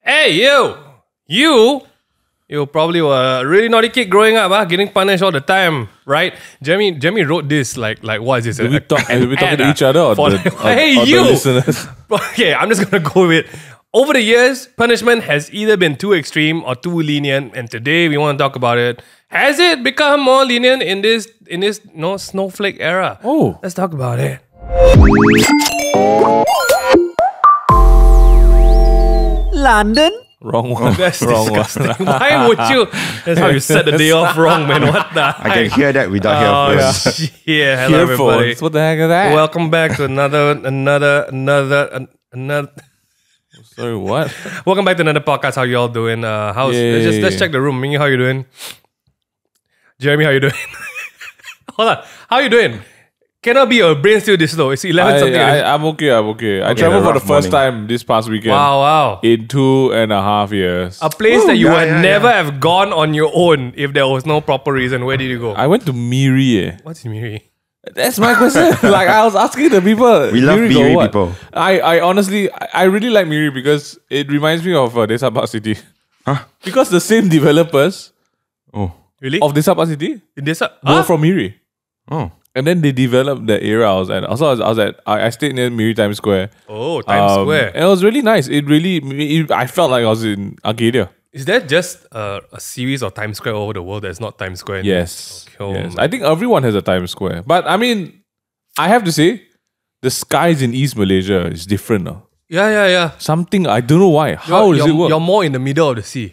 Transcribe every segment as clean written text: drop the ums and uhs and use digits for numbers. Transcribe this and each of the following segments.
Hey, you probably were a really naughty kid growing up, getting punished all the time, right? Jeremy wrote this like what is this? Did we talking to each other or hey, the you! listeners? Okay, I'm just gonna go with it. Over the years, punishment has either been too extreme or too lenient, and today we want to talk about it. Has it become more lenient in this snowflake era? Oh, Let's talk about it. London? Wrong one. That's Wrong disgusting. one. Why would you? That's how you set the day off wrong, man. What the heck? I can hear that without headphones. Yeah. Hello, everybody. Earphones. What the heck is that? Welcome back to another. Sorry, what? Welcome back to another podcast. How you all doing? Let's check the room. Mingy, how you doing? Jeremy, how you doing? Hold on. How you doing? Cannot be your brain still this low. It's 11 something. I'm okay. I traveled for the first time this past weekend. Wow. In 2.5 years. A place that you would never have gone on your own if there was no proper reason. Where did you go? I went to Miri. What's Miri? That's my question. Like I was asking the people. We love Miri what? people. I honestly, I really like Miri because it reminds me of Desa Park City. Huh? Because the same developers Really? of Desa Park City were from Miri. Oh. And then they developed the area I was at. Also, I stayed near Miri Times Square. Oh, Times Square. And it was really nice. I felt like I was in Arcadia. Is that just a series of Times Square all over the world that's not Times Square? Yes. Okay, Yes. I think everyone has a Times Square. But I mean, I have to say, the skies in East Malaysia is different now. Yeah. Something, I don't know why. How does it work? You're more in the middle of the sea.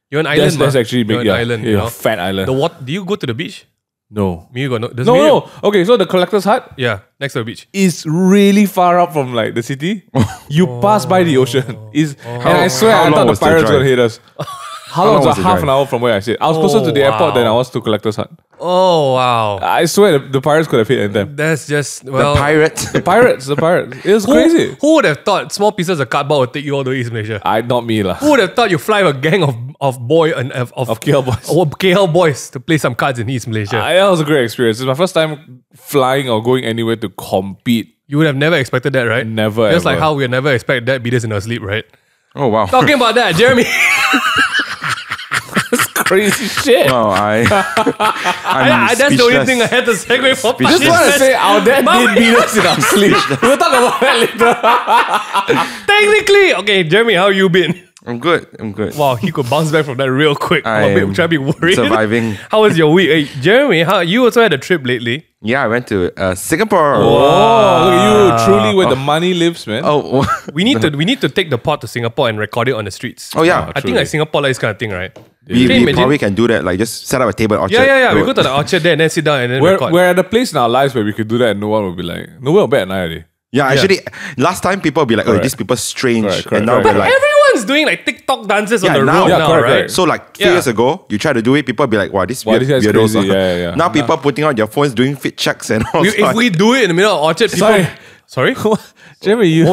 You're an island. That's actually big. You're an island. Yeah, fat island. Do you go to the beach? No. Miri got no. No. Okay, so the collector's hut Yeah, next to the beach. is really far up from like the city. You pass by the ocean. And I swear, how I long thought the was the pirates drive? gonna hit us. How long long was was it? the Half drive? an hour from where I stayed. I was closer to the airport than I was to collector's hut. Oh wow, I swear the pirates could have hit them. that's just The pirates. The pirates. It was crazy. Who would have thought small pieces of cardboard would take you all the way to East Malaysia? Not me lah. Who would have thought you fly with a gang of KL boys. KL boys to play some cards in East Malaysia? That was a great experience. It's my first time flying or going anywhere to compete. You would have never expected that, right? Never. Just like ever. how we would never expect that beat us in our sleep, right? Oh, wow. Talking about that, Jeremy. Crazy shit. Wow, That's the only thing I had to segue for. Just want to say our dad did beat us in our sleep. We'll talk about that later. Technically, okay, Jeremy, how you been? I'm good. Wow, he could bounce back from that real quick. I'm am trying to be worried. surviving. How was your week? Hey, Jeremy, you also had a trip lately. Yeah, I went to Singapore. Oh, look at you, truly where the money lives, man. Oh, We need to take the pod to Singapore and record it on the streets. oh yeah. I think like Singapore like this kind of thing, right? We Can you imagine? probably can do that. Like just set up a table at Orchard. Yeah. We Road. go to the Orchard there and then sit down and then record. We're at a place in our lives where we could do that and no one will be like, no one will bet an eye already. Yeah, actually, last time people would be like, oh, Correct. these people strange. Correct, and now correct. they're But like, everyone's doing like TikTok dances on Yeah, the now- road Yeah, now, correct, right? correct. so like 3 years ago, you try to do it, people be like, wow, this Wow, weird, this guy's weirdos. crazy. Yeah. Now people putting out their phones doing fit checks and all If sorts. we do it in the middle of Orchard, people... Sorry. Sorry? Jeremy, you...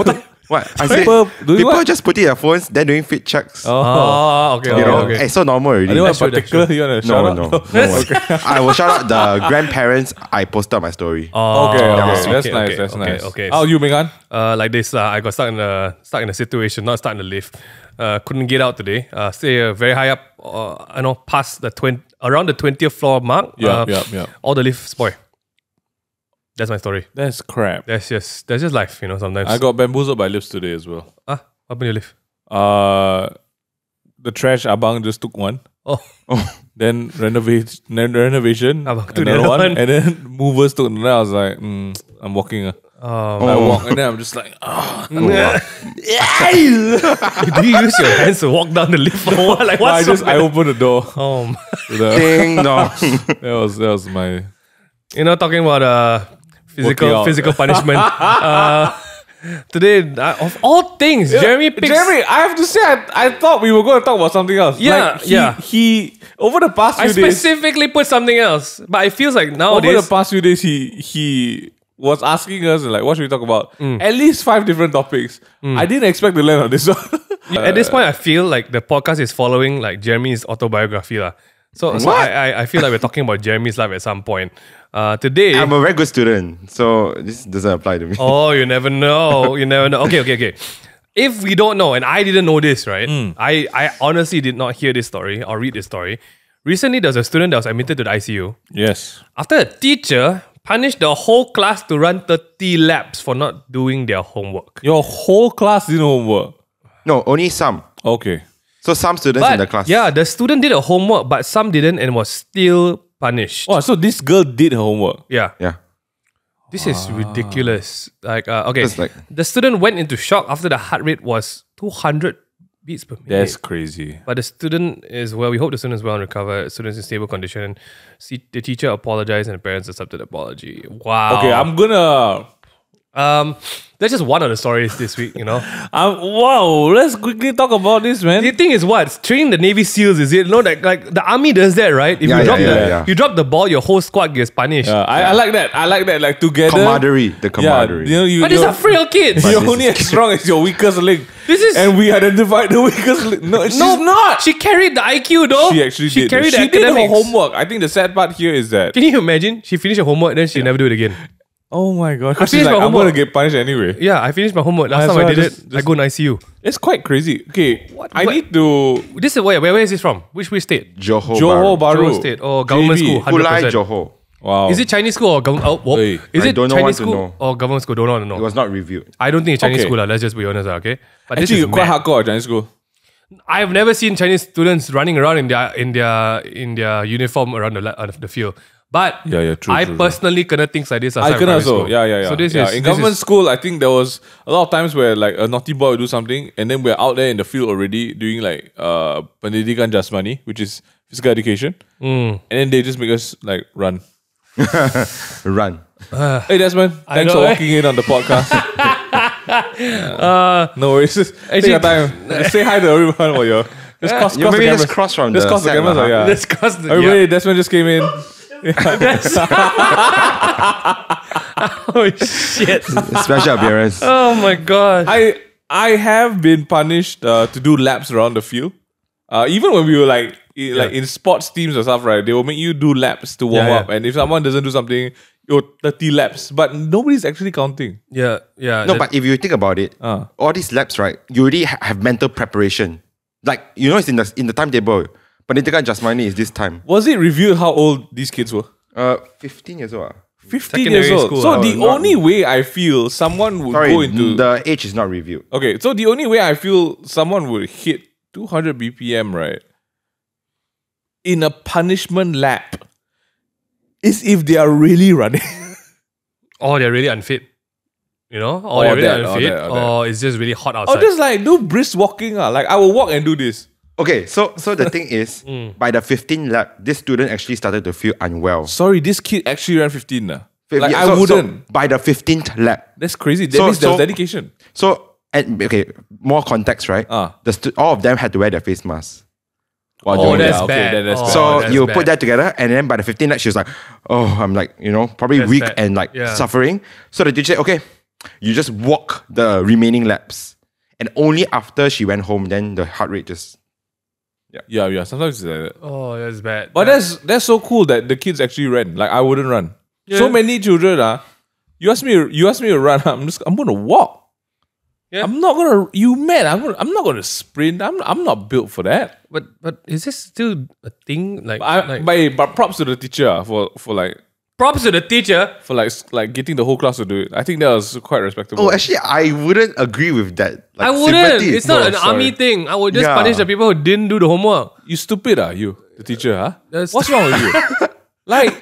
What? I said, People doing people what? just putting their phones, then doing fit checks. Oh, okay, You know, okay. it's so normal already. Anyone That's true, that's particular you want to shout No. out? I will shout out the grandparents I posted on my story. Oh, Okay, was that's okay, nice. okay, That's okay, nice. okay. How you, Megan? Like this, I got stuck in a situation, not stuck in the lift. Couldn't get out today. Stay very high up, past around the 20th floor mark. Yeah. All the lift spoil. That's my story. That's crap. That's just life, sometimes. I got bamboozled by lifts today as well. What happened to your lift? The trash abang just took one. Oh. Then renovation, Abang took another another one, one. and then movers took another. I was like, I'm walking. I walk, and then I'm just like, Do you use your hands to walk down the lift or what? Like what's I opened the door. Ding dong. That was my. Talking about Working out. physical punishment. Today, of all things, Jeremy picks... Jeremy, I have to say, I thought we were going to talk about something else. Yeah, He over the past I few days, specifically put something else, but it feels like over nowadays... the past few days, he was asking us like, what should we talk about? At least 5 different topics. I didn't expect to land on this one. At this point, I feel like the podcast is following like Jeremy's autobiography. So I feel like we're talking about Jeremy's life at some point. Today... I'm a very good student, so this doesn't apply to me. Oh, you never know. Okay. if we don't know, and I didn't know this, right? I honestly did not hear this story or read this story. Recently, there was a student that was admitted to the ICU Yes. after a teacher punished the whole class to run 30 laps for not doing their homework. Your whole class didn't homework. No, only some. Okay. So some students in the class. Yeah, the student did a homework, but some didn't and was still punished. Oh, so this girl did her homework. Yeah. Yeah. This is ridiculous. Okay, It's like- the student went into shock after the heart rate was 200 beats per minute. That's crazy. But the student is well. We hope the student is well and recovered. The student's in stable condition. The teacher apologized and the parents accepted the apology. Wow. Okay, I'm gonna. That's just one of the stories this week. You know, Wow, let's quickly talk about this, man. the thing is what training the Navy SEALs is it? No, like the army does that, right? If Yeah, you drop yeah. you drop the ball, your whole squad gets punished. I like that. I like that. Like together. Camaraderie. The Yeah, camaraderie. you know, But these are frail kids. You're only as strong as your weakest link. This is- and we identified the weakest link. No, she's not. She carried the IQ though. She actually did. Carried She the did her academics. homework. I think the sad part here is that. Can you imagine? She finished her homework, then she never do it again. Oh my god! She's finished like, my I'm gonna homework. get punished anyway. Yeah, I finished my homework. Last Might as time I well did just- it, I go in ICU. It's quite crazy. Okay, I What- need to. This is where is this from? Which state? Johor. Johor Bahru. Bahru. Johor State. Oh, government JB. school. Kulai 100%. Johor. Wow. Is it Chinese school or government? Oh, whoa. Hey, Is I it don't know Chinese want to school know. or government school? Don't want to know. It was not reviewed. I don't think it's Chinese Okay. school. Let's just be honest, okay? But this Actually, is quite mad. hardcore at Chinese school. I've never seen Chinese students running around in their uniform around the field. But Yeah, true, I true. personally kena things like this. I outside can primary also. school. Yeah. So this yeah. is in this government is- school, I think there was a lot of times where like a naughty boy would do something, and then we're out there in the field already doing like pendidikan jasmani, which is physical education, and then they just make us like run. Run. Hey Desmond, thanks for know, eh? walking in on the podcast. No worries. Just take your time. Just say hi to everyone while you're. Just cross You the maybe cameras. just cross from Just the cross the set cameras. lah, Yeah. Let's cross the Everybody, Desmond just came in. Oh shit. Special appearance. Oh my god. I have been punished to do laps around the field. Even when we were like in sports teams or stuff, right? They will make you do laps to warm Yeah, yeah. up, and if someone doesn't do something, you're 30 laps, but nobody's actually counting. Yeah. No, but if you think about it, all these labs, right? You already have mental preparation. Like you know, it's in the timetable. Pendidikan Jasmani is this time. Was it revealed how old these kids were? 15 years old. 15 Secondary years old. school, So ah. the not- only way I feel someone would Sorry, go into the age is not reviewed. okay. So the only way I feel someone would hit 200 BPM, right, in a punishment lap, is if they are really running. or they're really unfit. You know? Or Or they're really that, or unfit. that, or that. Or it's just really hot Or outside. just like do brisk walking. Like I will walk and do this. Okay, so the thing is, by the 15th lap, this student actually started to feel unwell. Sorry, this kid actually ran 15. Like Yeah, I so wouldn't. by the 15th lap. That's crazy. That So- means there was so- dedication. So, and okay, more context, right? All of them had to wear their face masks. while Oh, doing that's that. okay, bad. then that's Oh, bad. So that's you bad. put that together, and then by the 15th night, she was like, "Oh, I'm like, probably That's weak bad. and like Yeah. suffering." So the teacher said, "Okay, you just walk the remaining laps." And only after she went home, then the heart rate just. Yeah. Sometimes it's like that. Oh, that's bad. But that's so cool that the kids actually ran. Like I wouldn't run. So Yeah. many children you ask me to run. I'm gonna walk. Yeah. I'm not gonna. You mad? I'm not gonna sprint. I'm not built for that. But is this still a thing? Like, But props to the teacher for like props to the teacher. for like getting the whole class to do it. I think that was quite respectable. Oh, actually, I wouldn't agree with that. Like, I wouldn't. sympathy. It's not No, an army sorry. thing. I would just Yeah. punish the people who didn't do the homework. You stupid, you the teacher, That's- What's wrong with you? Like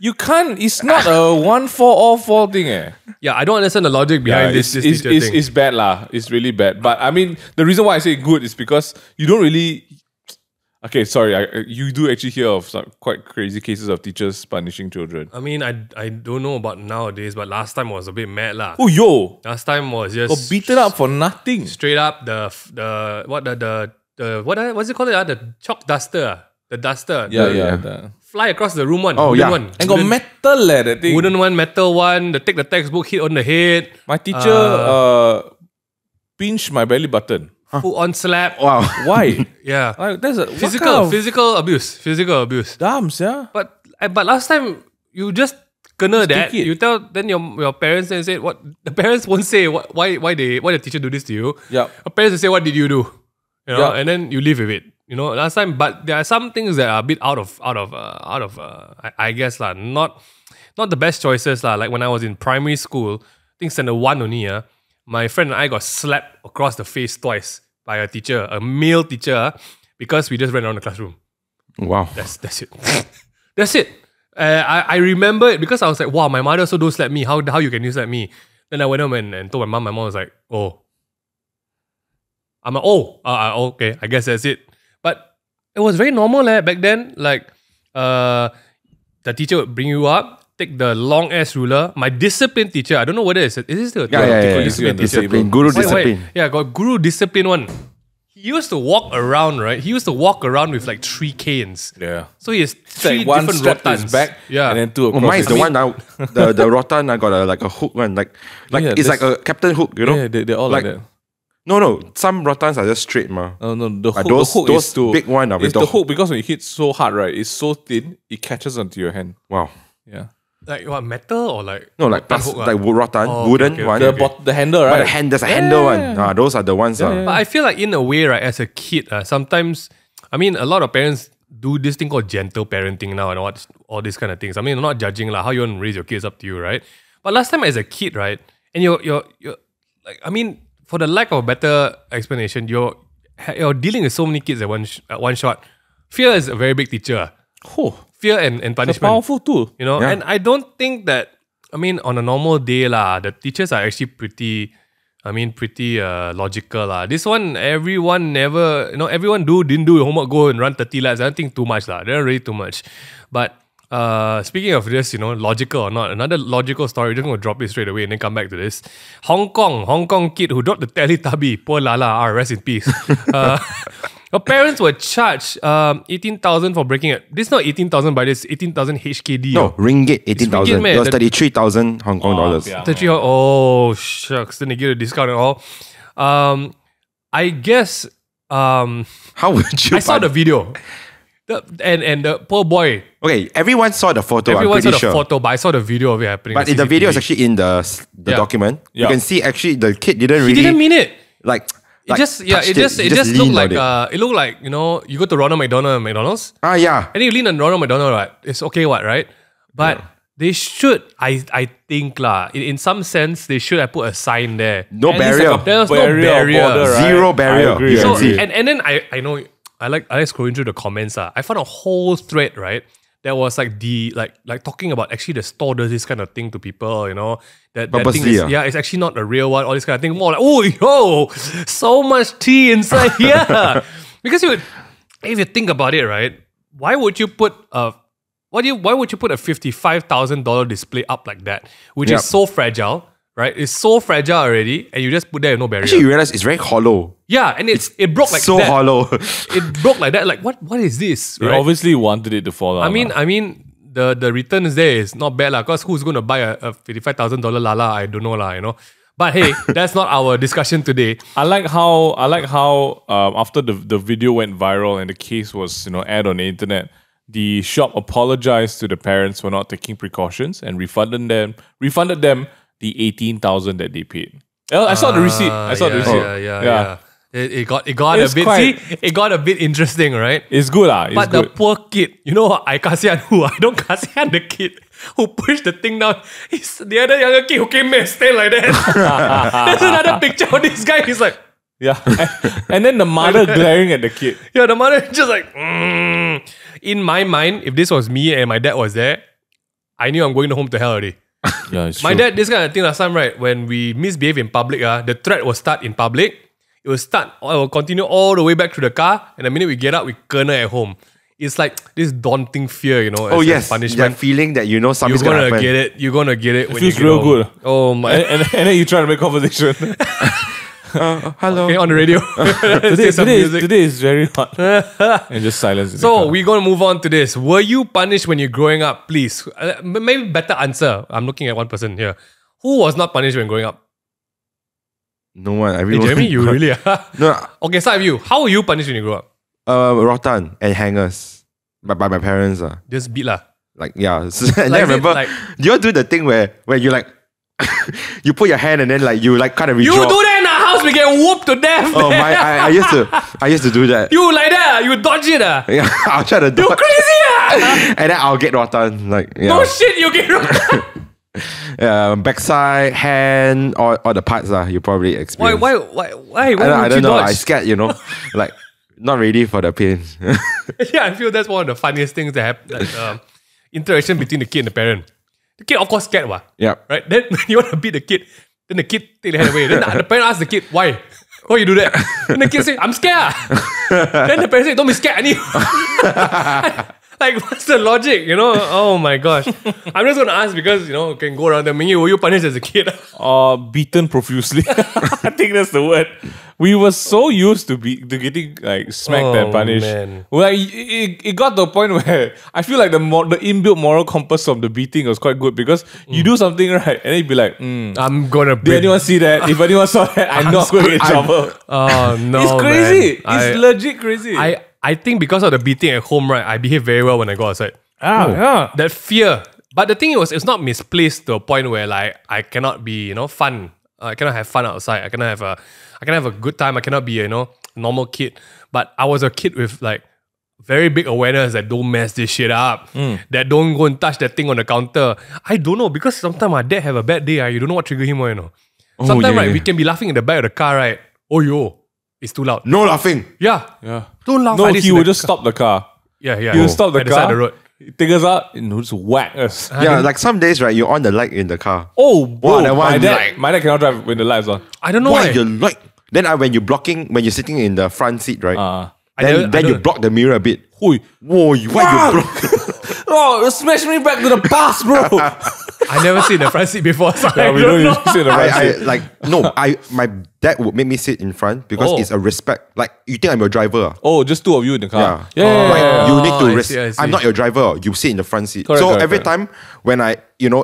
you can't. It's not a 1 for all 4 thing, Yeah, I don't understand the logic behind this teacher thing. It's bad lah. It's really bad. But I mean, the reason why I say good is because you don't really. Okay, sorry. You do actually hear of some quite crazy cases of teachers punishing children. I mean, I don't know about nowadays, but last time was a bit mad lah. Oh yo, Last time was just got beaten up for nothing. straight up the what's it called? The chalk duster. The duster. Yeah, The yeah. Fly across the room one. Oh, wooden yeah. one. And got metal that thing. Wooden one, metal one. Take the textbook, hit on the head. My teacher pinched my belly button. Full on slap. Wow. Why? Yeah. Like that's a Physical abuse. Physical abuse. Dumb, yeah. But last time you just kena that, take it. you tell then your parents and say what the parents won't say why the teacher do this to you. Yeah. Your parents will say what did you do? You know, Yeah. and then you live with it. You know, last time, but there are some things that are a bit out of I guess lah, not the best choices lah. Like when I was in primary school, I think standard 1 only, my friend and I got slapped across the face twice by a teacher, a male teacher, because we just ran around the classroom. Wow. That's it. That's it. I remember it because I was like, wow, my mother also don't slap me. How you can you slap me? Then I went home and told my mom. My mom was like, oh. I'm like, okay, I guess that's it. But it was very normal back then. Like, the teacher would bring you up, take the long ass ruler. My discipline teacher, I don't know whether is this still a Discipline. Guru discipline. Yeah, got guru discipline one. He used to walk around, right? He used to walk around with like 3 canes. Yeah. So he has It's 3 like one different strap to rotans. his back, Yeah. and then 2 across. Mine is his the feet. one now. The rotan, I got like a hook one. Like Yeah, it's like a captain hook, you know? Yeah, they're all like that. No. Some rotans are just straight, ma. Oh no, the hook, those- the hook those is to, big one are with it's the the hook because when you hit so hard, right? It's so thin, it catches onto your hand. Wow. Yeah. Like what, metal or like? No, like rotan hook, like rotan, Oh, wooden okay, one. The handle, But right? there's a handle one. Those are the ones. But I feel like in a way, right, as a kid, sometimes, I mean, a lot of parents do this thing called gentle parenting now and all these kind of things. I mean, I'm not judging like how you want to raise your kids up to you, right? But last time as a kid, right, and you're like, I mean, for the lack of a better explanation, you're dealing with so many kids at one shot. Fear is a very big teacher. Oh, Fear and it's a punishment. powerful tool. You know, Yeah. and I don't think that, I mean, on a normal day lah, the teachers are actually pretty logical lah. This one, everyone didn't do homework, go and run 30 laps. I don't think too much lah. They're really too much. But speaking of this, logical or not, another logical story, we're just going to drop it straight away and then come back to this. Hong Kong kid who dropped the Teletubby, poor Lala, rest in peace. Her parents were charged 18,000 for breaking it. This is not 18,000 by this 18,000 HKD. No, ringgit, 18,000. man. It was 33,000 Hong Kong dollars. yeah. Oh, shucks. Then they give a discount and all. I guess How would you? I saw the video. And the poor boy. Okay, everyone saw the photo. Everyone I'm saw pretty the sure. photo, but I saw the video of it happening. But on the video is CCTV. actually in the Yeah. document. You Yeah. can see actually the kid didn't He really didn't mean it. like. It just looked leaned like on it. it looked like, you go to Ronald McDonald's Yeah. and you lean on Ronald McDonald, right? It's okay, right? But they should, I think lah, in some sense, they should have put a sign there. No At least barrier. like a There was no barrier or barrier. border, right? Zero barrier. I agree. You So, can see. and then I know I like scrolling through the comments. I found a whole thread, right? That was like like talking about actually the store does this kind of thing to people, that thing Purposely, is, it's actually not a real one, all this kind of thing. More like, oh yo, so much tea inside here. Because if you think about it, right, why would you put a $55,000 display up like that, which Yep. is so fragile, right? It's so fragile already, and you just put there with no barrier. Actually, you realize it's very hollow. Yeah, and it broke like so that. hollow. It broke like that. Like what is this? They Right? obviously wanted it to fall out. I mean, the returns there is not bad lah. Cause who's gonna buy a $55,000 Lala? I don't know lah. But hey, that's not our discussion today. I like how after the video went viral and the case was aired on the internet, the shop apologized to the parents for not taking precautions and refunded them the 18,000 that they paid. I saw the receipt. I saw the receipt. Yeah. It got It's a bit. quite- It got a bit interesting, right? It's good lah. It's But good. the poor kid, I kasihan who? I don't kasihan the kid who pushed the thing down. He's the other younger kid who came and stayed like that. There's another picture of this guy. He's like, Yeah. And then the mother glaring at the kid. yeah, the mother just like, In my mind, if this was me and my dad was there, I knew I'm going home to hell already. Yeah, it's My dad, this kind of thing last time, right? When we misbehave in public, the threat will start in public. It will continue all the way back to the car. And the minute we get out, we kena at home. It's like this daunting fear, Oh as yes, punishment. that feeling that You're something's gonna gonna happen. get it. You're gonna get it. When feels you get real home. good. Oh my! and then you try to make conversation. Hello. Okay, on the radio. today is very hot. And just silence. in the So car. we're gonna move on to this. Were you punished when you're growing up? Please, maybe better answer. I'm looking at one person here. Who was not punished when growing up? No one. Hey, Everyone. Jeremy, you really are. No. Okay, start with you. How were you punished when you grew up? Rotan and hangers. By my parents. Just beat lah. Like, yeah. So, and Like, then I remember, like- do you do the thing where you like, you put your hand and then like you like kind of You redraw? do that in our house, we get whooped to death. Oh man. I used to do that. You like that? You dodge it? Yeah, I'll try to do You it. crazy? And then I'll get rotten. Like, yeah. No shit, you get Backside, hand, all the parts you probably experience. Why I would don't you know. I dodge? scared, like not ready for the pain. Yeah, I feel that's one of the funniest things that happen. Like, interaction between the kid and the parent. The kid, of course, scared, Yeah. right? Then when you want to beat the kid, then the kid take the hand away. Then the parent asks the kid, why? Why you do that? Then the kid say, I'm scared. Then the parent say, don't be scared, I need Like, what's the logic, Oh my gosh. I'm just going to ask because, you can go around them. Were you punished as a kid? Beaten profusely. I think that's the word. We were so used to getting like smacked and punished. Man. Well, it got to a point where I feel like the inbuilt moral compass of the beating was quite good because you do something right and then you'd be like, I'm going to did anyone see that? If anyone saw that, I'm not going to get in trouble. Oh, no, It's crazy. man. It's legit crazy. I think because of the beating at home, right, I behave very well when I go outside. yeah. That fear. But the thing it's not misplaced to a point where like I cannot be, fun. I cannot have fun outside. I cannot have a good time. I cannot be a, normal kid. But I was a kid with like very big awareness that don't mess this shit up. That don't go and touch that thing on the counter. I don't know because sometimes my dad have a bad day. You don't know what trigger him, Sometimes yeah, right, yeah. we can be laughing in the back of the car, right? Oh yo, it's too loud. No laughing. Yeah. Yeah. Don't laugh No, at this he in would the just stop the car. Yeah. He would stop the at the side car, of the road. take us out, and he'll just whack us. Yeah, like some days, right, you're on the light in the car. Oh, bro, that one, my dad cannot drive when the lights on. I don't know Why why. you like? Then when you're sitting in the front seat, right? I then don't- you block the mirror a bit. Hui. Whoa, why you block? Oh, smash me back to the past, bro. I never seen the front seat before, so I we don't don't know. usually sit in the front I seat. like my dad would make me sit in front because Oh. it's a respect. Like you think I'm your driver? Oh, just two of you in the car. Yeah. Yeah. Like, you need to I see, I see. I'm not your driver. You sit in the front seat. Correct, so correct, every correct. time when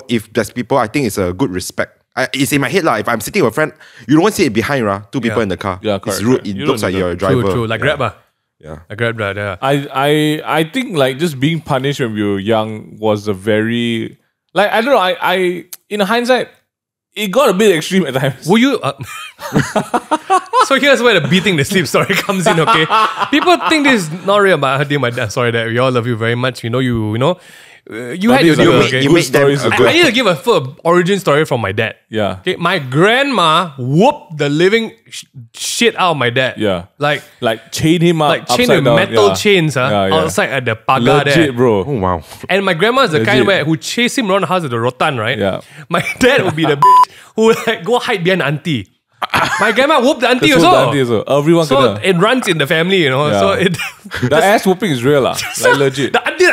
if there's people, I think it's a good respect. It's in my head if I'm sitting with a friend, you don't sit behind two people Yeah. in the car. Yeah, It's correct, rude. correct. It You looks don't like do you're a that. driver. True. Like yeah. Grab, Yeah. I grabbed that, yeah. I think like just being punished when we were young was a very like I don't know. I in hindsight, it got a bit extreme at times. Will you? So here's where the beating the sleep story comes in. Okay, people think this is not real, but I heard my dad. Sorry, that we all love you very much. You had your these are deal. good- Okay, You good make them stories a are good- I need to give a full origin story from my dad. Yeah. Okay, my grandma whooped the living shit out of my dad. Yeah. like chain him up, chain upside with down. metal Yeah. chains, Yeah, yeah. outside at the paga there. Legit, bro. Oh wow. And my grandma's the kind Legit. who chase him around the house with the rotan, right? Yeah. My dad would be the bitch who would like go hide behind the auntie. My grandma whooped the auntie That's what also. the auntie also. Everyone So kena. it runs in the family, Yeah. So it The ass whooping is real lah. Like legit. the auntie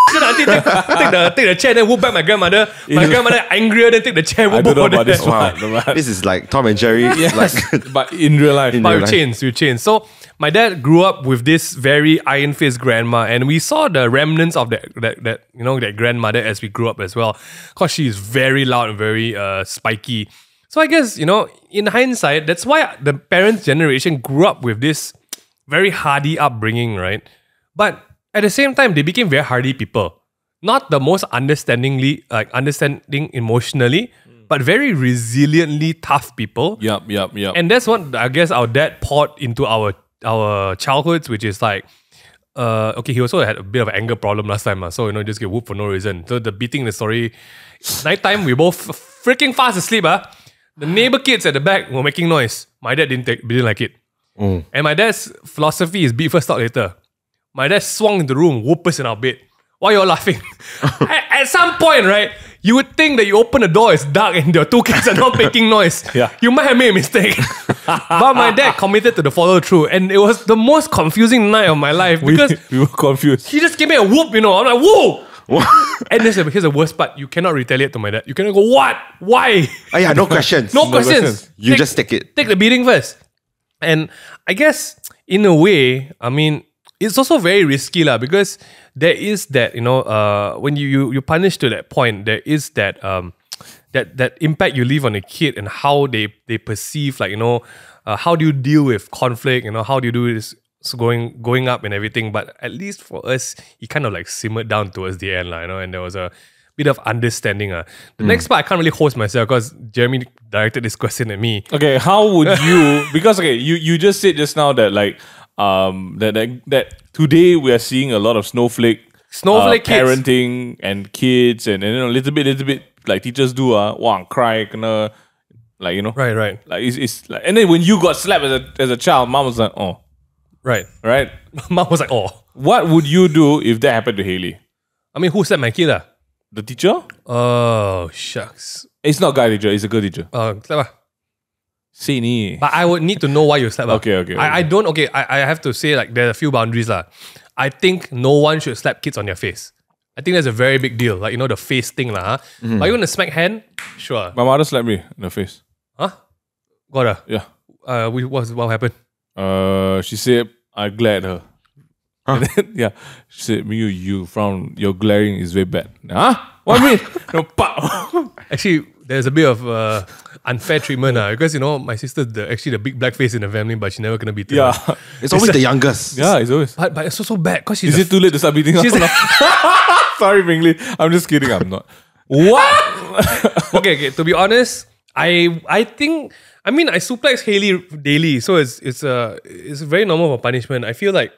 so the auntie take the chair, then whoop back my grandmother. My grandmother angrier, then take the chair, I whoop don't know over about this there. one. Wow. This is like Tom and Jerry. Like But in real life. But real with life. chains. So my dad grew up with this very iron fist grandma, and we saw the remnants of that grandmother as we grew up as well. Cause she is very loud and very spiky. So I guess, in hindsight, that's why the parents' generation grew up with this very hardy upbringing, right? But at the same time, they became very hardy people. Not the most understanding emotionally, but very resiliently tough people. Yup. And that's what I guess our dad poured into our childhoods, which is like, he also had a bit of an anger problem last time, so just get whooped for no reason. So the beating the story, nighttime we both freaking fast asleep. The neighbor kids at the back were making noise. My dad didn't like it, and my dad's philosophy is beat first, talk later. My dad swung in the room, whoop us in our bed. Why you all laughing? At some point, right, you would think that you open the door, it's dark, and your two kids are not making noise. Yeah. You might have made a mistake. But my dad committed to the follow through, and it was the most confusing night of my life because we were confused. he just gave me a whoop, I'm like, whoa! And here's the worst part. You cannot retaliate to my dad. You cannot go, what? Why? oh yeah, no questions. No questions. questions. You just take it. Take the beating first. And I guess, in a way, it's also very risky because there is that, when you punish to that point, there is that that impact you leave on a kid and how they perceive, how do you deal with conflict, how do you do this going up and everything. But at least for us, he kind of like simmered down towards the end, you know, and there was a bit of understanding. The next part, I can't really host myself because Jeremy directed this question at me. Okay, how would you? Because you just said just now that like that today we are seeing a lot of snowflake Kids. parenting and kids and a little bit like teachers do cry kena, like, you know, Right. like it's like, and then when you got slapped as a child, mom was like, oh, Right. Mom was like, oh. What would you do if that happened to Haley? I mean, who slapped my kid? The teacher? Oh, shucks. It's not guy teacher, it's a girl teacher. Slap. Say ni. But I would need to know why you slap. Okay. I don't, I have to say, like, there are a few boundaries. I think no one should slap kids on their face. I think that's a very big deal. Like, you know, the face thing. But you want to smack hand? Sure. My mother slapped me in the face. Huh? Got Yeah. what happened? She said, I glared her. And then, yeah. She said, you frown, your glaring is very bad. Huh? What do you mean? No, pop. Actually, there's a bit of unfair treatment because, you know, my sister's actually the big black face in the family, but she's never gonna be Yeah. It's always the youngest. Yeah, it's always. But it's so bad because she's Is it too late to start beating her? she's Sorry, Bingley. I'm just kidding. I'm not. What? okay. To be honest, I think I suplex Haley daily, so it's very normal for punishment. I feel like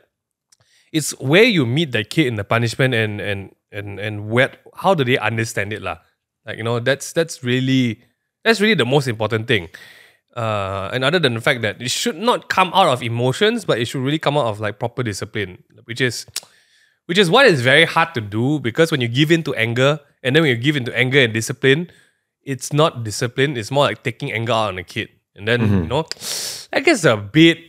it's where you meet that kid in the punishment and where how do they understand it, lah. Like, you know, that's really the most important thing. And other than the fact that it should not come out of emotions, but it should really come out of like proper discipline, which is what is very hard to do, because when you give in to anger, and then when you give into anger and discipline, it's not discipline, it's more like taking anger out on a kid. And then, you know, I guess a bit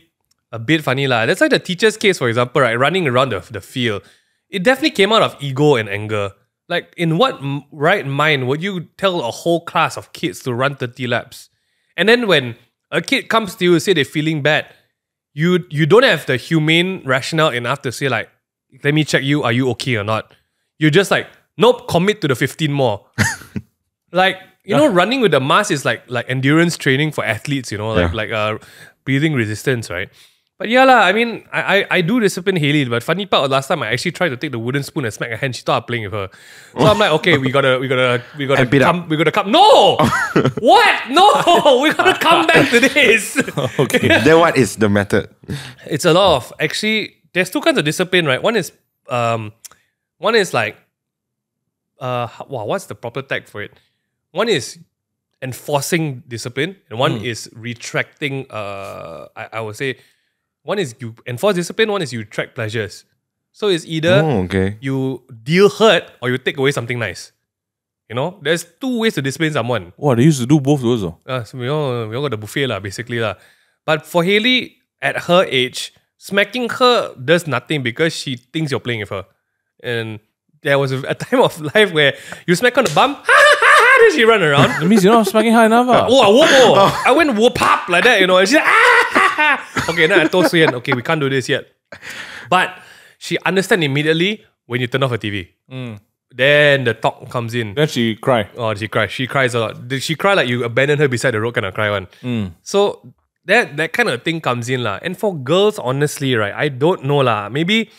funny lah. That's like the teacher's case, for example, right? Running around the field. It definitely came out of ego and anger. Like, in what right mind would you tell a whole class of kids to run 30 laps? And then when a kid comes to you and say they're feeling bad, you don't have the humane rationale enough to say like, let me check you, are you okay or not? You're just like, nope, commit to the 15 more. Like, you know, running with the mask is like endurance training for athletes, you know, like breathing resistance, right? But yeah lah, I mean, I do discipline Haley, but funny part, last time I actually tried to take the wooden spoon and smack her hand. She thought I was playing with her. So I'm like, okay, we gotta come. No! What? No! We gotta come back to this. Okay. Then what is the method? It's a lot of, actually, there's two kinds of discipline, right? One is like, what's the proper tag for it? One is enforcing discipline, and one is retracting, I would say, one is you enforce discipline, one is you retract pleasures. So it's either you deal hurt or you take away something nice. You know, there's two ways to discipline someone. Wow, they used to do both those. So we all got the buffet lah, basically lah. But for Haley, at her age, smacking her does nothing because she thinks you're playing with her. And there was a time of life where you smack on the bum, then she run around. That means you're not smacking her enough. I went whoop up like that, you know. And she's okay, now I told Suyen, okay, we can't do this yet. But she understands immediately when you turn off her TV. Then the talk comes in. Then she cry. Oh, she cries. She cries a lot. Did she cry like you abandoned her beside the road kind of cry one? So that kind of thing comes in lah. And for girls, honestly, right, I don't know lah. Maybe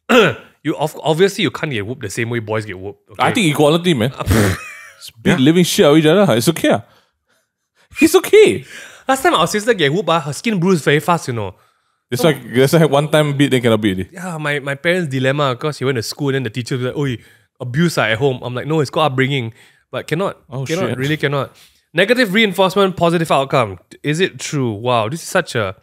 obviously you can't get whooped the same way boys get whooped. Okay? I think equality, man. Beat living shit out of each other. It's okay. It's okay. Last time our sister get whooped, her skin bruised very fast, you know. That's like one time beat, then cannot beat it. Yeah, my parents' dilemma, because she went to school and then the teacher was like, "Oh, abuse at home." I'm like, no, it's called upbringing. But cannot. Shit. Really cannot. Negative reinforcement, positive outcome. Is it true? Wow, this is such a...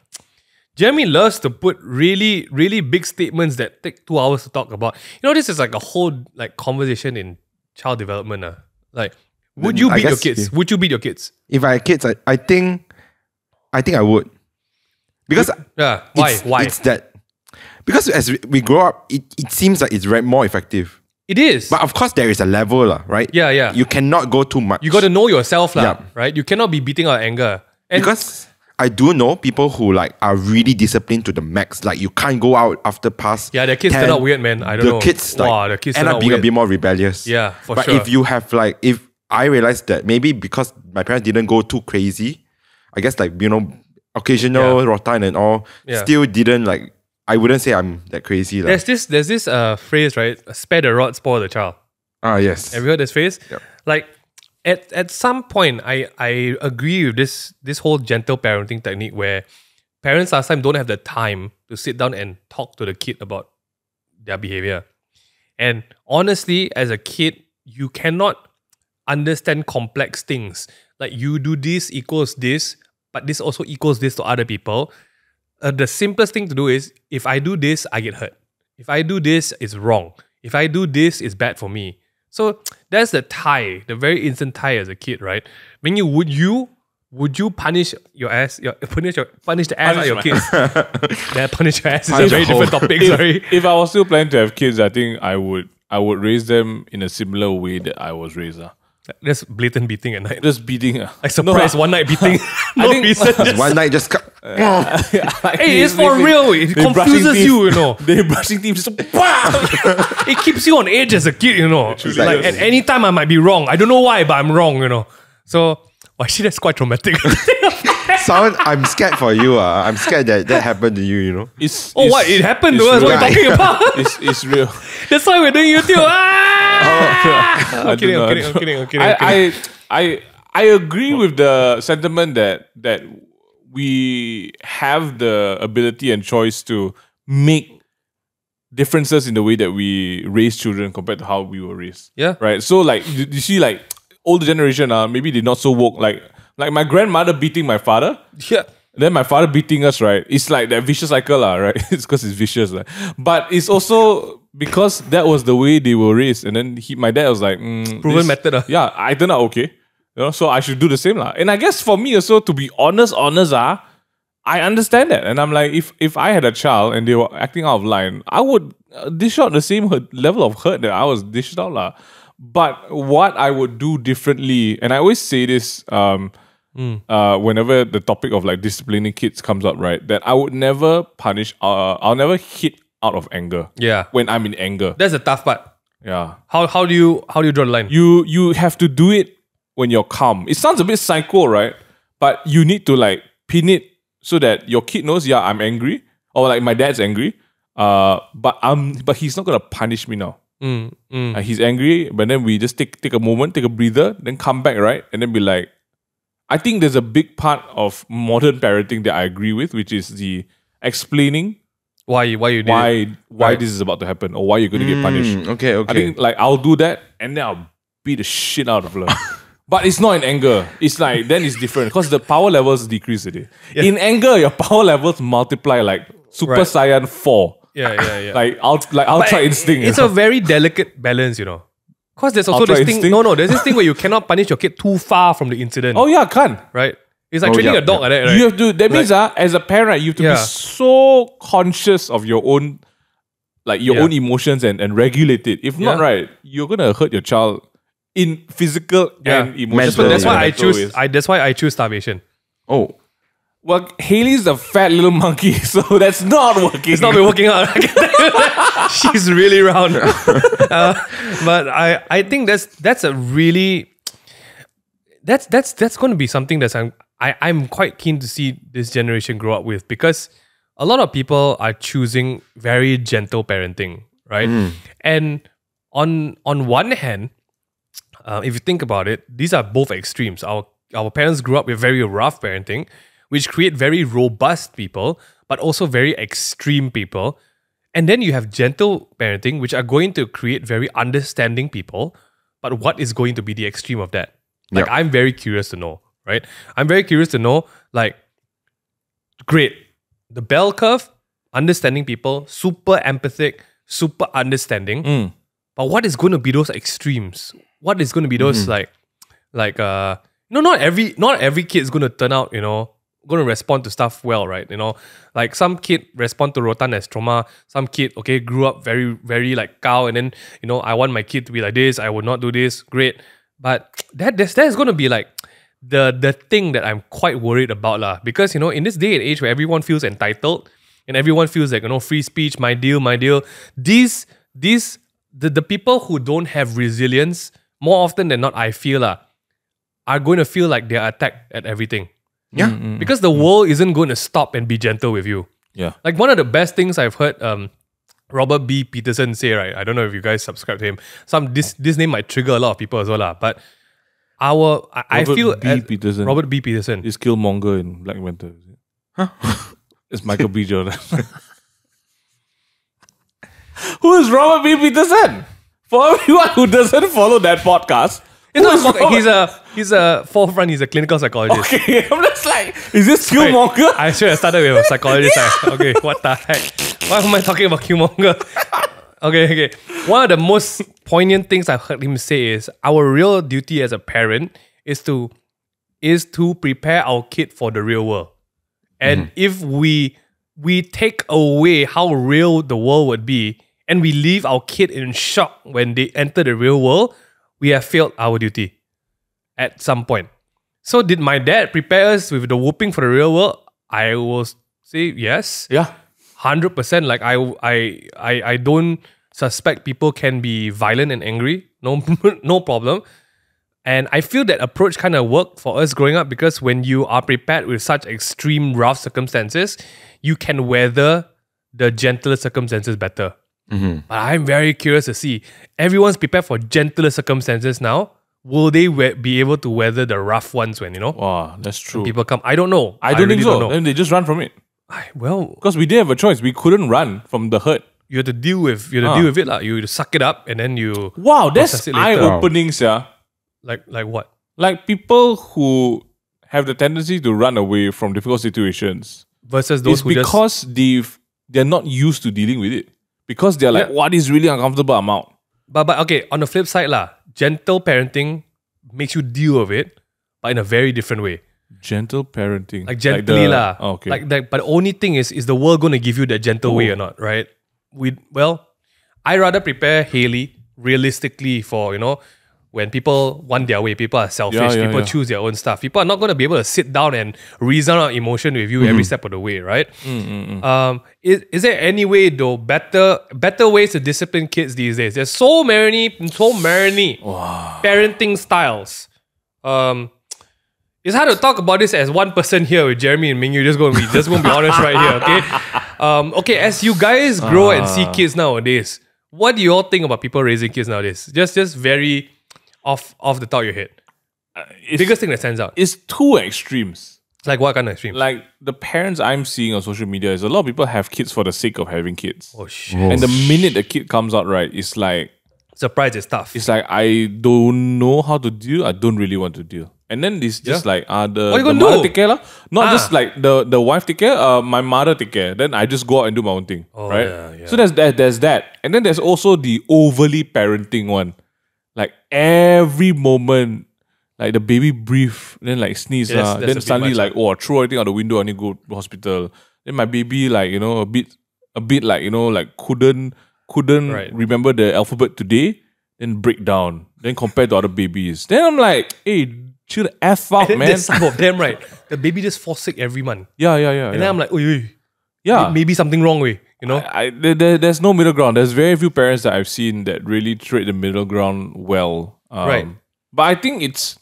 Jeremy loves to put really, really big statements that take 2 hours to talk about. You know, this is like a whole like conversation in child development. Like, would you beat your kids? Would you beat your kids? If I had kids, I think I would. Because why? It's that because as we grow up, it seems like it's more effective. It is. But of course, there is a level, right? Yeah. You cannot go too much. You got to know yourself, right? You cannot be beating out anger. And because I do know people who like are really disciplined to the max. Like you can't go out after past. Yeah, their kids 10, turn out weird, man. I don't know. The kids end up being a bit more rebellious. Yeah, for but sure. But if you have like, if I realized that maybe because my parents didn't go too crazy, I guess like, you know, occasional rotan and all, still didn't like, I wouldn't say I'm that crazy. There's this phrase, right? Spare the rod, spoil the child. Ah, yes. Have you heard this phrase? Yep. Like at some point, I agree with this whole gentle parenting technique where parents last time don't have the time to sit down and talk to the kid about their behavior. And honestly, as a kid, you cannot understand complex things. Like you do this equals this, but this also equals this to other people. The simplest thing to do is, if I do this, I get hurt. If I do this, it's wrong. If I do this, it's bad for me. So that's the tie, the very instant tie as a kid, right? When would you punish your ass, punish the ass out of your kids? Yeah, punish your ass is a very different topic. Sorry. If I was still planning to have kids, I think I would raise them in a similar way that I was raised. That's blatant beating at night. Just beating. Like surprise one night beating. No reason. Just, One night just cut. hey, it's for real. It confuses you, you know. They're brushing teeth. Just It keeps you on edge as a kid, you know. Like at any time I might be wrong. I don't know why, but I'm wrong, you know. So actually that's quite traumatic. I'm scared for you. I'm scared that happened to you, you know. What? It happened to us? What are you talking about? It's real. That's why we're doing YouTube. I'm kidding. I agree with the sentiment that we have the ability and choice to make differences in the way that we raise children compared to how we were raised. Yeah. Right. So like you see, like older generation, maybe they're not so woke. Like my grandmother beating my father. Yeah. Then my father beating us, right? It's like that vicious cycle, right? It's because it's vicious. But it's also because that was the way they were raised. And then my dad was like, proven method. Yeah, I turned out okay. You know, so I should do the same. And I guess for me also, to be honest, I understand that. And I'm like, if I had a child and they were acting out of line, I would dish out the same level of hurt that I was dished out. But what I would do differently, and I always say this, whenever the topic of like disciplining kids comes up, right? That I would never punish. I'll never hit out of anger. Yeah. When I'm in anger. That's the tough part. Yeah. How do you draw the line? You have to do it when you're calm. It sounds a bit psycho, right? But you need to like pin it so that your kid knows, yeah, I'm angry, or like my dad's angry. But he's not gonna punish me now. He's angry, but then we just take a moment, take a breather, then come back, right? And then be like, I think there's a big part of modern parenting that I agree with, which is the explaining why you did why this is about to happen, or why you're going to get punished. Okay. I think like I'll do that, and then I'll beat the shit out of her. But it's not in anger. It's like then it's different because the power levels decrease today. Yeah. In anger, your power levels multiply like Super Saiyan 4. Yeah. Like Ultra Instinct. It's a very delicate balance, you know. Because there's also Ultra this thing. instinct? No, there's this thing where you cannot punish your kid too far from the incident. Oh yeah, can't. Right? It's like training a dog like that, right? You have to. That means as a parent, you have to be so conscious of your own, own emotions and regulate it. If not, right, you're gonna hurt your child in physical and emotional. That's why I choose. That's why I choose starvation. Oh. Well, Haley's a fat little monkey, so that's not working. It's not been working out. She's really round. But I think that's a really that's going to be something that I'm quite keen to see this generation grow up with, because a lot of people are choosing very gentle parenting, right? And on one hand, if you think about it, these are both extremes. Our parents grew up with very rough parenting, which create very robust people, but also very extreme people. And then you have gentle parenting, which are going to create very understanding people. But what is going to be the extreme of that? Like, I'm very curious to know, right? I'm very curious to know, like, great, the bell curve, understanding people, super empathic, super understanding. But what is going to be those extremes? What is going to be those not every kid is going to turn out, going to respond to stuff well, right? Like some kid respond to rotan as trauma. Some kid, grew up very, very like cow, and then, I want my kid to be like this. I would not do this. Great. But that's going to be like the thing that I'm quite worried about, because, in this day and age where everyone feels entitled and everyone feels like, free speech, my deal, the people who don't have resilience, more often than not, I feel are going to feel like they're attacked at everything. Yeah. Because the world isn't going to stop and be gentle with you. Yeah. Like one of the best things I've heard Robert B. Peterson say, right? I don't know if you guys subscribe to him. This name might trigger a lot of people as well, but I feel Peterson. Robert B. Peterson is Killmonger in Black Panther. Is it? Huh? It's Michael B. Jordan. Who is Robert B. Peterson? For everyone who doesn't follow that podcast, he's a forefront. He's a clinical psychologist. Okay, I'm just like, is this Killmonger? I should have started with a psychologist. Okay, what the heck? Why am I talking about Killmonger? Okay. One of the most poignant things I've heard him say is our real duty as a parent is to prepare our kid for the real world. And if we take away how real the world would be and we leave our kid in shock when they enter the real world, we have failed our duty at some point. So did my dad prepare us with the whooping for the real world? I will say yes. Yeah. 100%. Like I don't suspect people can be violent and angry. No problem. And I feel that approach kind of worked for us growing up because when you are prepared with such extreme rough circumstances, you can weather the gentler circumstances better. But I'm very curious to see, everyone's prepared for gentler circumstances now. Will they be able to weather the rough ones when, Wow, that's true. people come? I don't know. I don't think really so. don't know. Then they just run from it. Well, Because we didn't have a choice. We couldn't run from the hurt. you have to deal with it. Like, you suck it up and then you Wow, process that's it later. eye-opening, yeah. Like what? Like people who have the tendency to run away from difficult situations. Versus those It's who because they're not used to dealing with it. Because they're like, what is really uncomfortable, I'm out. But okay, on the flip side gentle parenting makes you deal with it, but in a very different way. Gentle parenting. Like gently Okay. Like but the only thing is the world going to give you that gentle way or not, right? I rather prepare Haley realistically for, when people want their way, people are selfish, people choose their own stuff. People are not going to be able to sit down and reason out emotion with you every step of the way, right? Is there any way though, better ways to discipline kids these days? There's so many parenting styles. It's hard to talk about this as one person here with Jeremy and Mingyu. Just going to be honest right here, okay? Okay, as you guys grow and see kids nowadays, what do you all think about people raising kids nowadays? Just very off the top of your head. Biggest thing that stands out. It's two extremes. Like what kind of extreme? Like the parents I'm seeing on social media is a lot of people have kids for the sake of having kids. Oh shit. And the minute the kid comes out, right, it's like Surprise is tough. It's like I don't know how to deal. I don't really want to deal. And then this just like the you gonna mother do? take care lah. Not just like the wife take care. My mother take care. Then I just go out and do my own thing. Right. Yeah. So there's that. And then there's also the overly parenting one. Like every moment, like the baby breathe, then like sneeze that's a then bit suddenly much, like throw everything out the window. I need to go to hospital. Then my baby like a bit like like couldn't remember the alphabet today. Then break down. Then compared to other babies. Then I'm like, hey, chill the F out, man. There's some of them, right? The baby just falls sick every month. Yeah. And then I'm like, yeah, maybe something wrong with, there's no middle ground. There's very few parents that I've seen that really trade the middle ground well. Right. But I think it's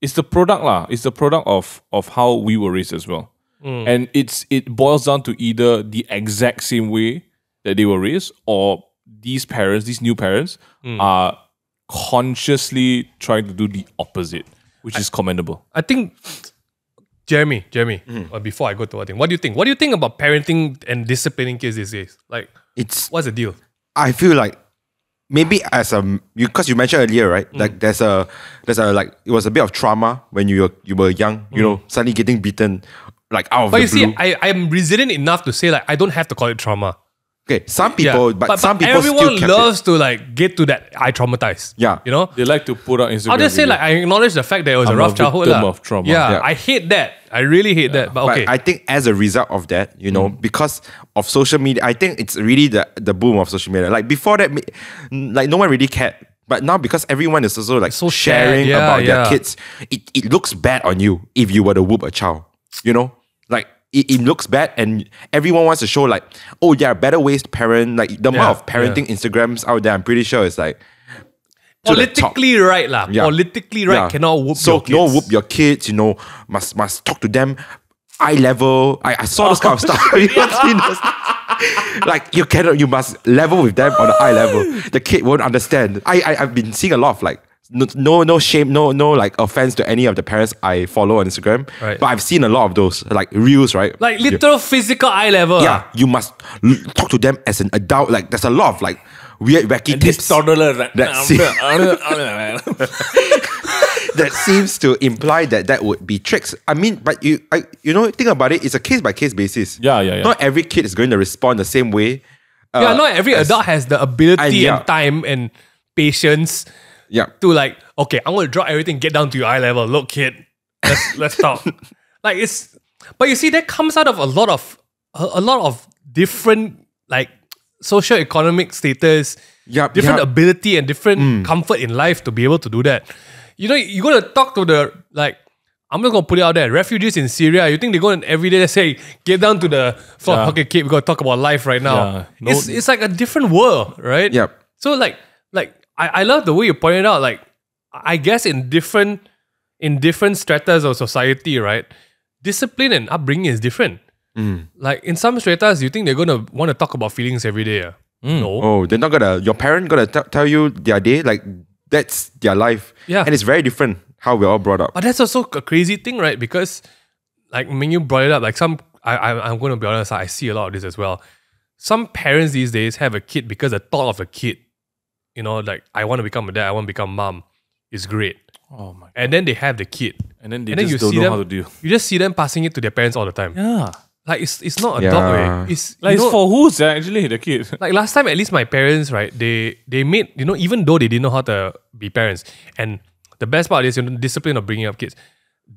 the product lah. It's the product of how we were raised as well. And it boils down to either the exact same way that they were raised, or these new parents, are consciously trying to do the opposite, which is commendable. I think, Jeremy, before I go to what do you think? What do you think about parenting and disciplining kids these days? Like, what's the deal? I feel like maybe because you mentioned earlier, right? Like there's a like it was a bit of trauma when you were young, suddenly getting beaten like out of the blue. But you see, I'm resilient enough to say like I don't have to call it trauma. Okay, some people, but some people everyone still kept loves to like get to that I traumatized. Yeah. They like to put on Instagram. I'll just say video. like I acknowledge the fact that it was a rough childhood. Victim of trauma. Yeah, I hate that. I really hate that. But okay. But I think as a result of that, because of social media, I think it's really the boom of social media. Like before that, like no one really cared. But now because everyone is also like so sharing about their kids, it looks bad on you if you were to whoop a child. Like it looks bad and everyone wants to show like, oh, there are better ways to parent. Like the amount of parenting Instagrams out there, I'm pretty sure it's like politically right lah. Yeah. Politically right cannot whoop your kids. No whoop your kids, must talk to them eye level. I saw this kind of stuff. You know, seen those- like you must level with them on the eye level. The kid won't understand. I've been seeing a lot of like no shame, no like offense to any of the parents I follow on Instagram. Right. But I've seen a lot of those like reels, right? Like literal physical eye level. Yeah, you must talk to them as an adult. Like there's a lot of like weird wacky This tips toddler, like, that seems to imply that would be tricks. I mean, but you know, think about it. It's a case by case basis. Yeah. Not every kid is going to respond the same way. Not every adult has the ability yeah. and time and patience Yeah. to like, okay, I'm gonna drop everything, get down to your eye level. Look, kid, let's talk. Like it's, but you see, that comes out of a lot of different like socio-economic status, different ability and different comfort in life to be able to do that. You know, you're gonna talk to the like. I'm just gonna put it out there. Refugees in Syria, you think they're going every day to say, get down to the floor. Yeah. Okay, kid, we gotta talk about life right now. Yeah. It's like a different world, right? Yep. So like I love the way you pointed out. Like I guess in different stratas of society, right? Discipline and upbringing is different. Like in some stratas, you think they're gonna want to talk about feelings every day. No. Oh, they're not gonna. Your parent gonna tell you their day. Like that's their life. Yeah. And it's very different how we're all brought up. But that's also a crazy thing, right? Because like when you brought it up, like I'm going to be honest, I see a lot of this as well. Some parents these days have a kid because the thought of a kid, you know, like I want to become a dad, I want to become mom, is great. Oh my! And then they have the kid, And then they and then just you don't see know them, how to deal. You just see them passing it to their parents all the time. Yeah. Like it's not a Yeah. dog way. It's Like you it's know, for who's actually the kid? like last time, at least my parents, right? They made, you know, even though they didn't know how to be parents, and the best part is, you know, discipline of bringing up kids.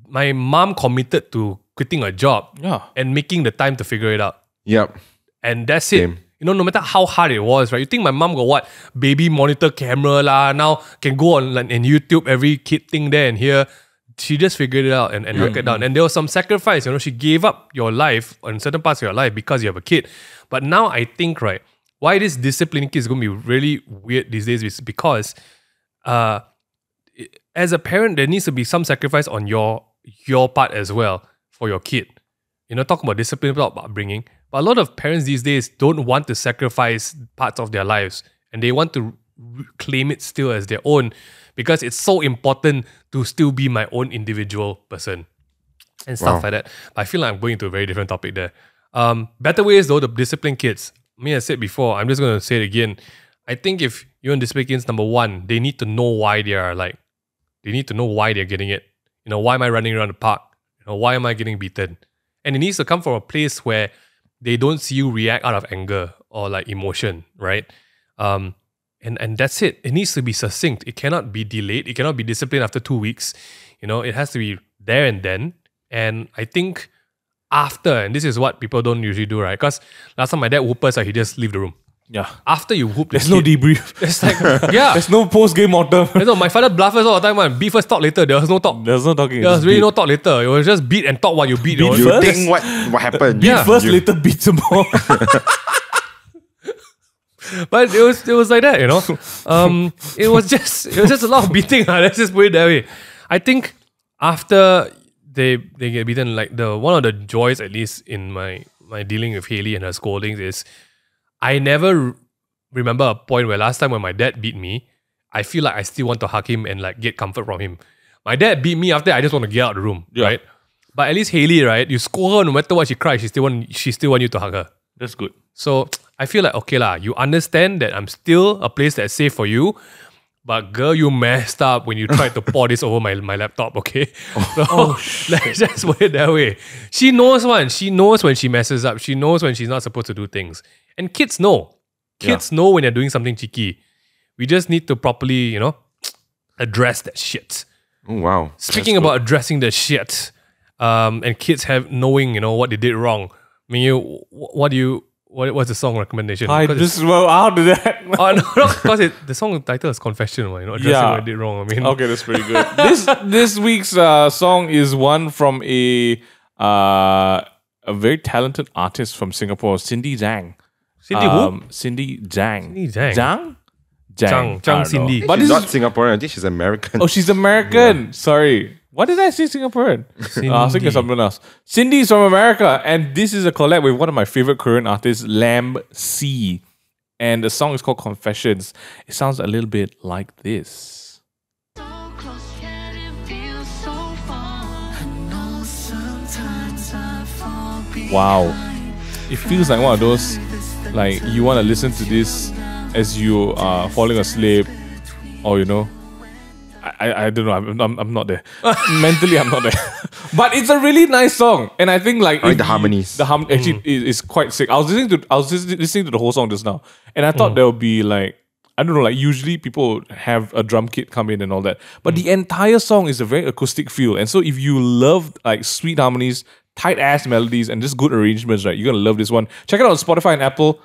My mom committed to quitting a job Yeah. and making the time to figure it out, Yep. and that's it. Same. You know, no matter how hard it was, right? You think my mom got what baby monitor camera lah? Now can go on like, in YouTube every kid thing there and here. She just figured it out and knocked it down. And there was some sacrifice, you know, she gave up your life on certain parts of your life because you have a kid. But now I think, right, why this disciplining kid is going to be really weird these days is because as a parent, there needs to be some sacrifice on your part as well for your kid. You know, talk about discipline, about upbringing. But a lot of parents these days don't want to sacrifice parts of their lives and they want to claim it still as their own because it's so important to still be my own individual person and stuff like that. But I feel like I'm going into a very different topic there. Better ways though to discipline kids. I said before, I'm just going to say it again. I think if you want to discipline kids, number one, they need to know why they need to know why they're getting it. You know, why am I running around the park? You know, why am I getting beaten? And it needs to come from a place where they don't see you react out of anger or like emotion, right? And that's it. It needs to be succinct. It cannot be delayed. It cannot be disciplined after 2 weeks. You know, it has to be there and then. And I think after, and this is what people don't usually do, right? Because last time my dad whooped us, he just leave the room. Yeah. After you whoop the There's no kid, debrief. it's like, yeah. There's no post-game mortem. You know, my father bluffed us all the time, man. Beat first, talk later. There was no talk. There's no talking. There was really no talk later. It was just beat and talk while you beat. Beat you You know? first? think what happened? Beat Yeah. first, later beat some more. But it was like that, you know. It was just a lot of beating. Let's just put it that way. I think after they get beaten, like one of the joys, at least in my dealing with Haley and her scoldings, is I never remember a point where last time when my dad beat me, I feel like I still want to hug him and like get comfort from him. My dad beat me after I just want to get out of the room, right? But at least Haley, right? You scold her no matter what she cries, she still want you to hug her. That's good. So I feel like, okay lah, you understand that I'm still a place that's safe for you, but girl, you messed up when you tried to pour this over my laptop, okay? So let's just put it that way. She knows one. She knows when she messes up. She knows when she's not supposed to do things. And kids know. Kids know when they're doing something cheeky. We just need to properly, you know, address that shit. Oh, wow. Speaking about addressing the shit, and kids have knowing, you know, what they did wrong. I mean, what's the song recommendation? How did that? Oh no, because the song title is Confession, you know, addressing what I did wrong. I mean, Okay, that's pretty good. This week's song is one from a very talented artist from Singapore, Cindy Zhang. Cindy who? Cindy Zhang. Cindy Zhang. Zhang? Zhang I don't Cindy. know. But But she's this not Singaporean. I think she's American. Oh, she's American. Sorry. What did I say, Singaporean? I was thinking Cindy. someone else. Cindy's from America, and this is a collab with one of my favorite Korean artists, Lamb C. And the song is called Confessions. It sounds a little bit like this. Wow. It feels like one of those, like you want to listen to this as you are falling asleep, or you know, I don't know. I'm not there. Mentally, I'm not there. But it's a really nice song, and I think like like the harmonies. The actually is quite sick. I was listening to the whole song just now, and I thought there would be like, I don't know, like usually people have a drum kit come in and all that, but the entire song is a very acoustic feel, and so if you love like sweet harmonies, tight ass melodies, and just good arrangements, right, you're gonna love this one. Check it out on Spotify and Apple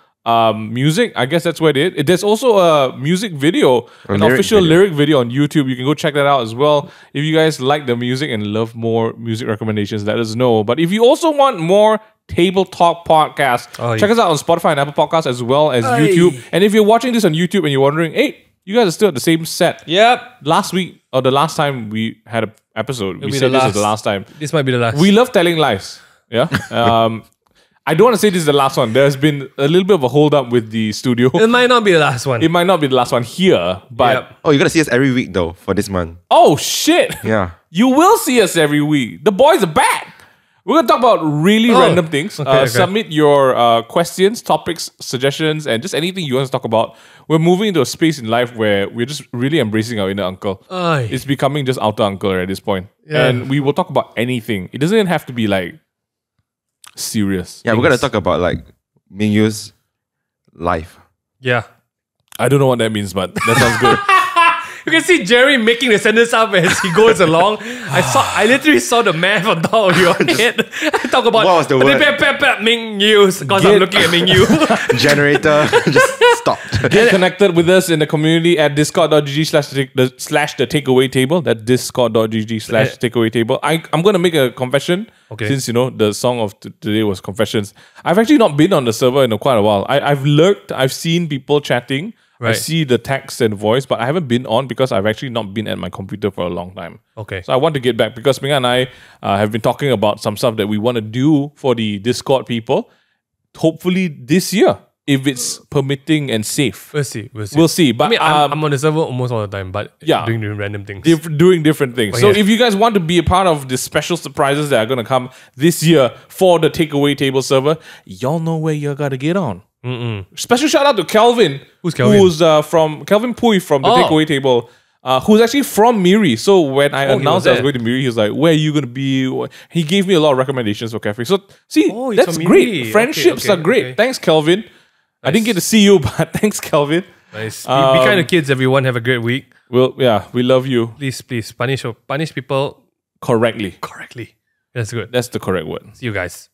Music. I guess that's where it is. There's also a music video, an official lyric video on YouTube. You can go check that out as well. If you guys like the music and love more music recommendations, let us know. But if you also want more Table Talk podcast, check us out on Spotify and Apple Podcasts as well as YouTube. And if you're watching this on YouTube and you're wondering, hey, you guys are still at the same set. Yep. Last week or the last time we had an episode, we said this is the last time. This might be the last. We love telling lies. Yeah. I don't want to say this is the last one. There's been a little bit of a hold up with the studio. It might not be the last one. It might not be the last one here, but Yep. Oh, you're gonna see us every week though for this month. oh shit. Yeah. You will see us every week. The boys are back. We're going to talk about really random things. Okay. Submit your questions, topics, suggestions, and just anything you want to talk about. We're moving into a space in life where we're just really embracing our inner uncle. Aye. It's becoming just outer uncle at this point. Yeah. And we will talk about anything. It doesn't even have to be like serious. Yeah, we're gonna things. talk about like Ming Yu's life. Yeah. I don't know what that means, but that sounds good. You can see Jerry making the sentence up as he goes along. I literally saw the math on top of your head. I talk about What was the word? Ming Use because I'm looking at Ming Yu. Generator just stopped. Get connected with us in the community at discord.gg slash the takeaway table. That discord.gg slash takeaway table. I'm going to make a confession. Okay. Since, you know, the song of today was Confessions. I've actually not been on the server in quite a while. I've lurked. I've seen people chatting. I Right. see the text and voice, but I haven't been on because I've actually not been at my computer for a long time. Okay. So I want to get back because Ming and I have been talking about some stuff that we want to do for the Discord people. Hopefully this year, if it's permitting and safe. We'll see. We'll see. But I mean, I'm on the server almost all the time, but yeah. doing random things. doing different things. So yeah. if you guys want to be a part of the special surprises that are going to come this year for the takeaway table server, y'all know where you got to get on. Special shout out to Kelvin. Who's Kelvin? Who's from Kelvin Pui from the takeaway table. Who's actually from Miri. So when I announced I was going to Miri, he was like, where are you going to be? He gave me a lot of recommendations for cafe. So see, he's that's from great. Miri. Friendships Okay, are great. okay. Thanks, Kelvin. I didn't get to see you, but thanks, Kelvin. Nice. Be kind of kids, everyone. Have a great week. Well, yeah, we love you Please punish people correctly. correctly. That's good. That's the correct word. See you guys.